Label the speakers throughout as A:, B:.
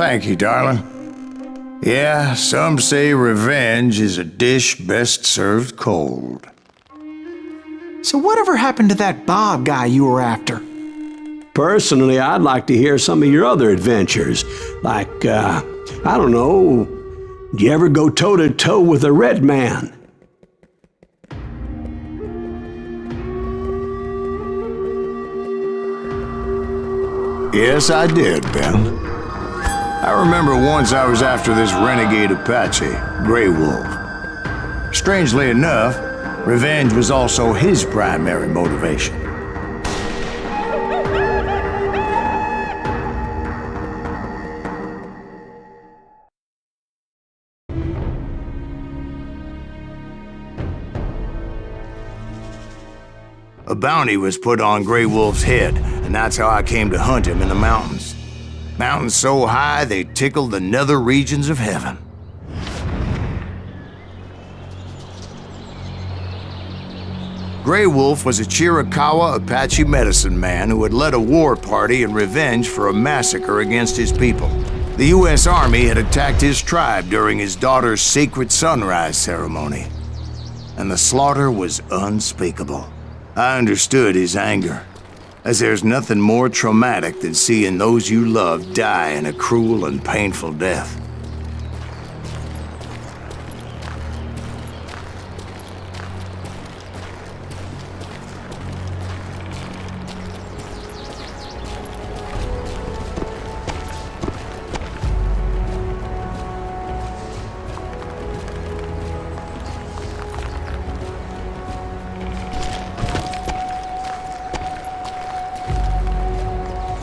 A: Thank you, darling. Yeah, some say revenge is a dish best served cold.
B: So whatever happened to that Bob guy you were after?
C: Personally, I'd like to hear some of your other adventures. Like, I don't know, did you ever go toe-to-toe with a red man?
A: Yes, I did, Ben. I remember once I was after this renegade Apache, Grey Wolf. Strangely enough, revenge was also his primary motivation. A bounty was put on Grey Wolf's head, and that's how I came to hunt him in the mountains. Mountains so high they tickled the nether regions of heaven. Grey Wolf was a Chiricahua Apache medicine man who had led a war party in revenge for a massacre against his people. The U.S. Army had attacked his tribe during his daughter's sacred sunrise ceremony, and the slaughter was unspeakable. I understood his anger, as there's nothing more traumatic than seeing those you love die in a cruel and painful death.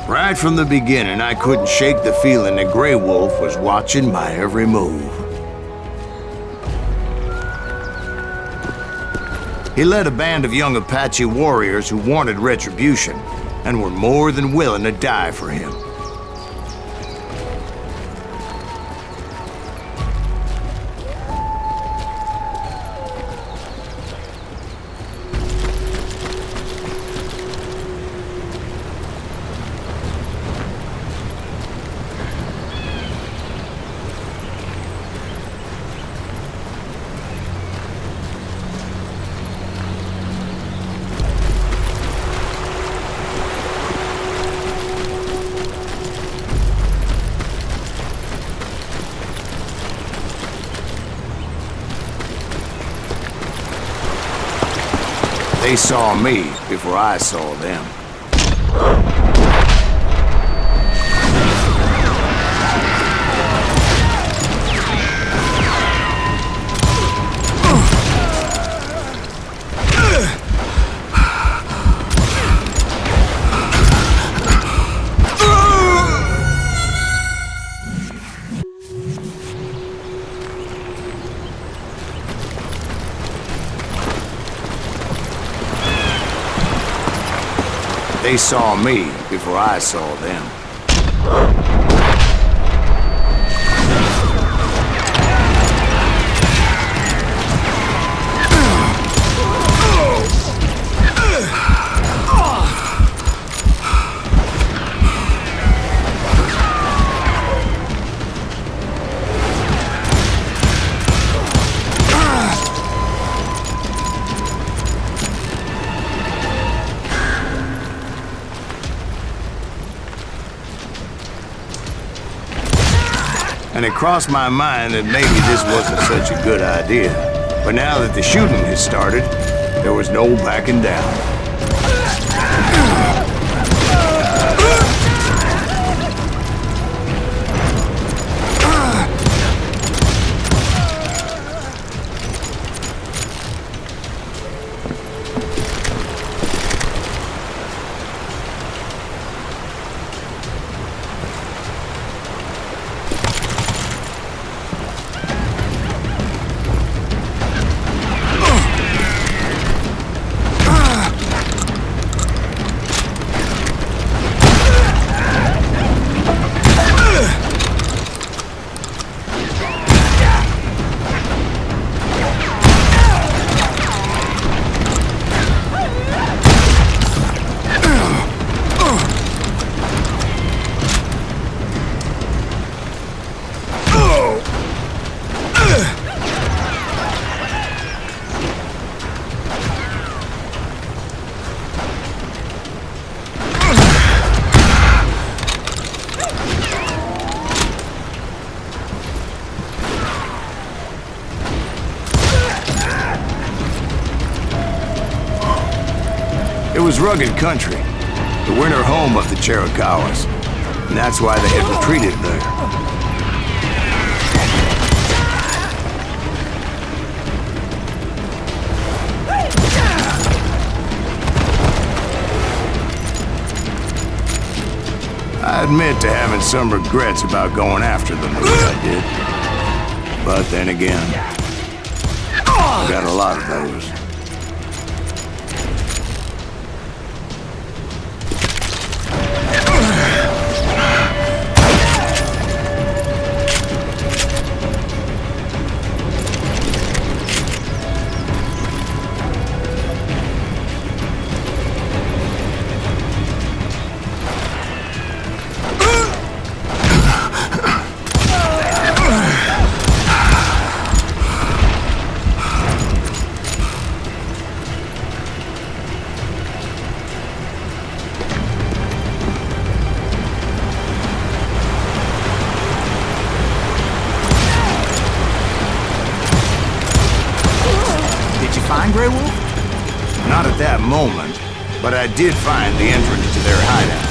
A: Right from the beginning, I couldn't shake the feeling that Grey Wolf was watching my every move. He led a band of young Apache warriors who wanted retribution and were more than willing to die for him. They saw me before I saw them. They saw me before I saw them. And it crossed my mind that maybe this wasn't such a good idea. But now that the shooting had started, there was no backing down. It was rugged country, the winter home of the Chiricahuas, and that's why they had retreated there. I admit to having some regrets about going after them the way I did. But then again, I got a lot of those.
B: Find Grey Wolf?
A: Not at that moment, but I did find the entrance to their hideout.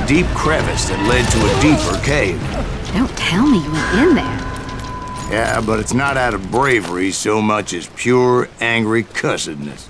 A: Deep crevice that led to a deeper cave.
D: Don't tell me you went in there.
A: Yeah, but it's not out of bravery so much as pure, angry cussedness.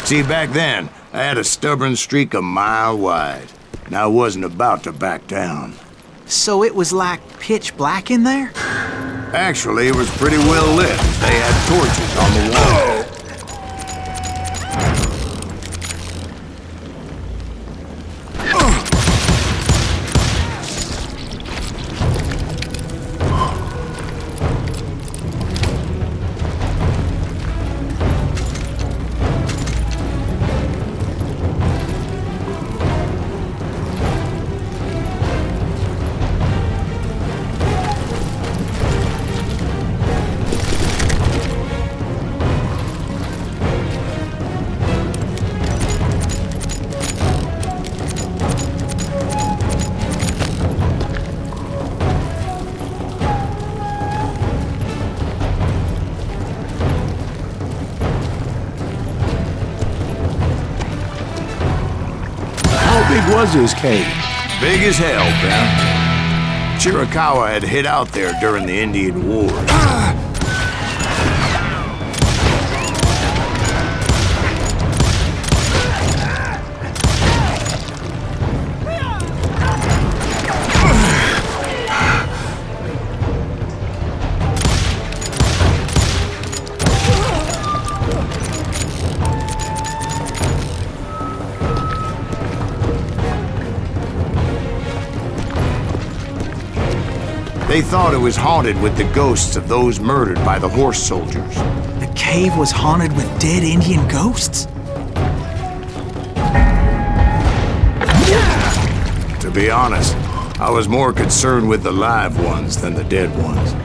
A: See, back then, I had a stubborn streak a mile wide, and I wasn't about to back down.
B: So it was like pitch black in there?
A: Actually, it was pretty well lit. They had torches on the wall.
C: How big was this cave?
A: Big as hell, pal. Chiricahua had hid out there during the Indian Wars. They thought it was haunted with the ghosts of those murdered by the horse soldiers.
B: The cave was haunted with dead Indian ghosts?
A: To be honest, I was more concerned with the live ones than the dead ones.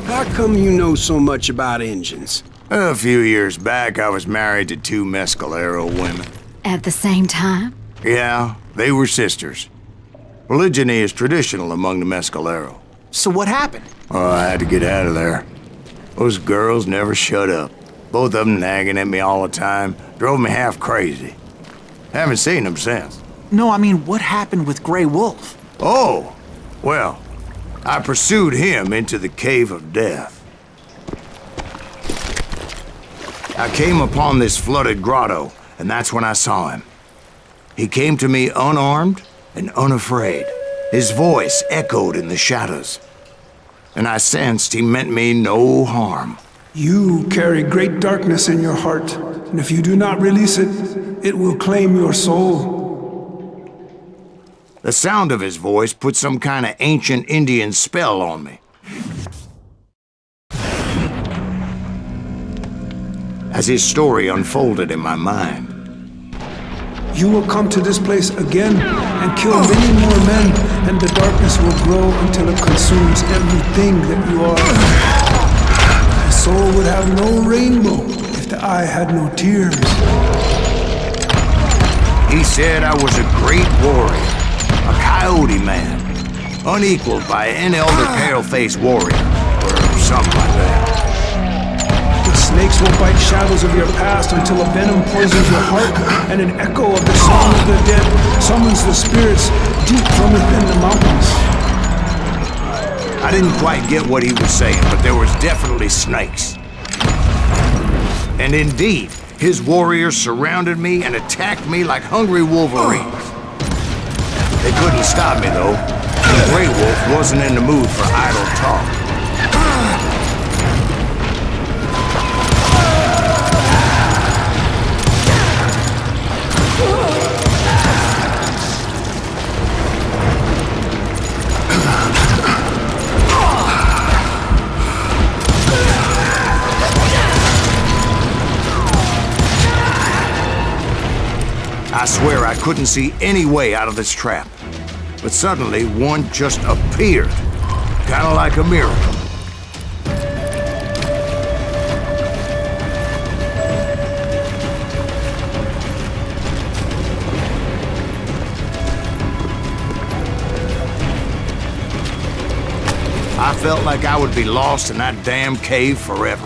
E: How come you know so much about engines?
A: A few years back, I was married to 2 Mescalero women.
D: At the same time?
A: Yeah, they were sisters. Polygyny is traditional among the Mescalero.
B: So what happened?
A: Oh, I had to get out of there. Those girls never shut up. Both of them nagging at me all the time. Drove me half crazy. Haven't seen them since.
B: No, I mean, what happened with Grey Wolf?
A: Oh, well, I pursued him into the Cave of Death. I came upon this flooded grotto, and that's when I saw him. He came to me unarmed and unafraid. His voice echoed in the shadows, and I sensed he meant me no harm.
F: You carry great darkness in your heart, and if you do not release it, it will claim your soul.
A: The sound of his voice put some kind of ancient Indian spell on me. As his story unfolded in my mind,
F: You will come to this place again and kill many more men, and the darkness will grow until it consumes everything that you are. The soul would have no rainbow if the eye had no tears.
A: he said I was a great warrior, a coyote man, unequaled by any other pale-faced warrior, or something like that.
F: The snakes will bite shadows of your past until a venom poisons your heart, and an echo of the song of the dead summons the spirits deep from within the mountains.
A: I didn't quite get what he was saying, but there was definitely snakes. And indeed, his warriors surrounded me and attacked me like hungry wolverines. They couldn't stop me, though. The Grey Wolf wasn't in the mood for idle talk. I swear I couldn't see any way out of this trap. But suddenly, one just appeared. Kind of like a miracle. I felt like I would be lost in that damn cave forever.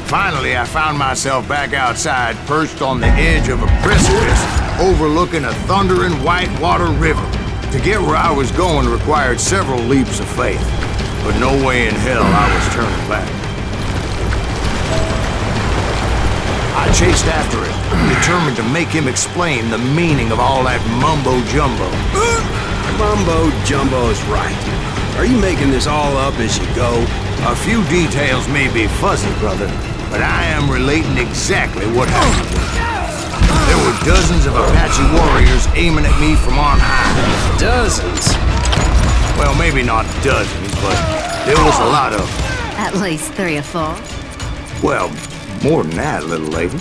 A: Finally, I found myself back outside, perched on the edge of a precipice, overlooking a thundering whitewater river. To get where I was going required several leaps of faith, but no way in hell I was turning back. I chased after it, determined to make him explain the meaning of all that mumbo-jumbo.
E: Mumbo-jumbo's right. Are you making this all up as you go?
A: A few details may be fuzzy, brother, but I am relating exactly what happened. There were dozens of Apache warriors aiming at me from on high.
E: Dozens?
A: Well, maybe not dozens, but there was a lot of them.
D: At least 3 or 4.
A: Well, More than that, little lady.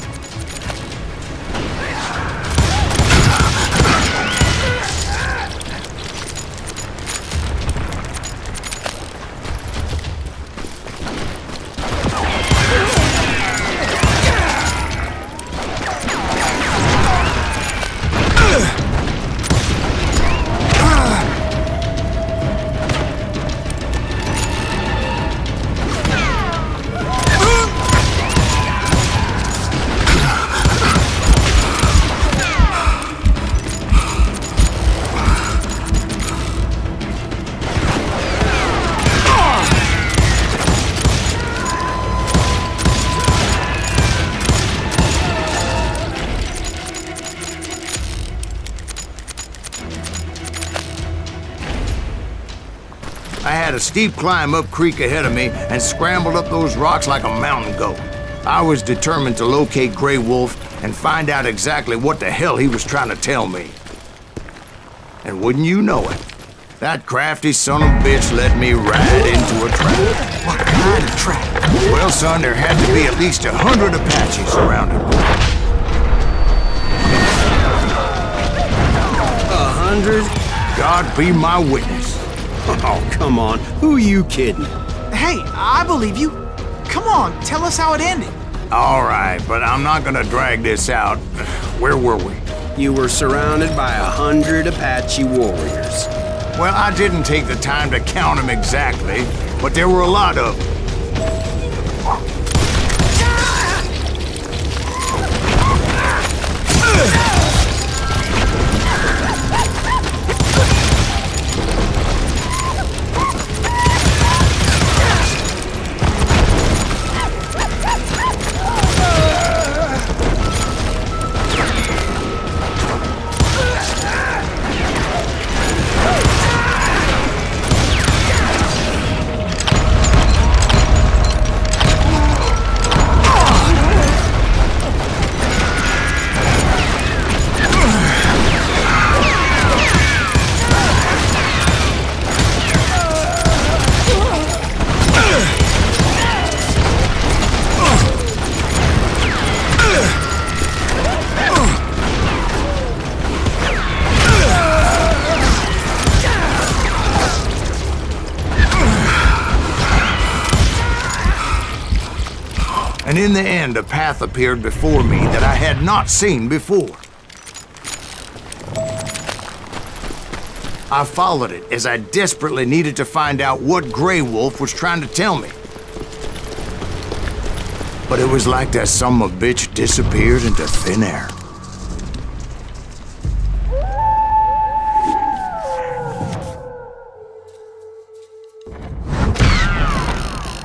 A: I had a steep climb up creek ahead of me and scrambled up those rocks like a mountain goat. I was determined to locate Grey Wolf and find out exactly what the hell he was trying to tell me. And wouldn't you know it, that crafty son of a bitch led me right into a trap.
B: What kind of trap?
A: Well, son, there had to be at least 100 Apaches around him.
E: 100?
A: God be my witness.
E: Oh, come on. Who are you kidding?
B: Hey, I believe you. Come on, tell us how it ended.
A: All right, but I'm not gonna drag this out. Where were we?
E: You were surrounded by 100 Apache warriors.
A: Well, I didn't take the time to count them exactly, but there were a lot of them. And in the end, a path appeared before me that I had not seen before. I followed it as I desperately needed to find out what Grey Wolf was trying to tell me. But it was like that son of a bitch disappeared into thin air.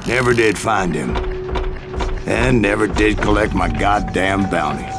A: Never did find him. And never did collect my goddamn bounty.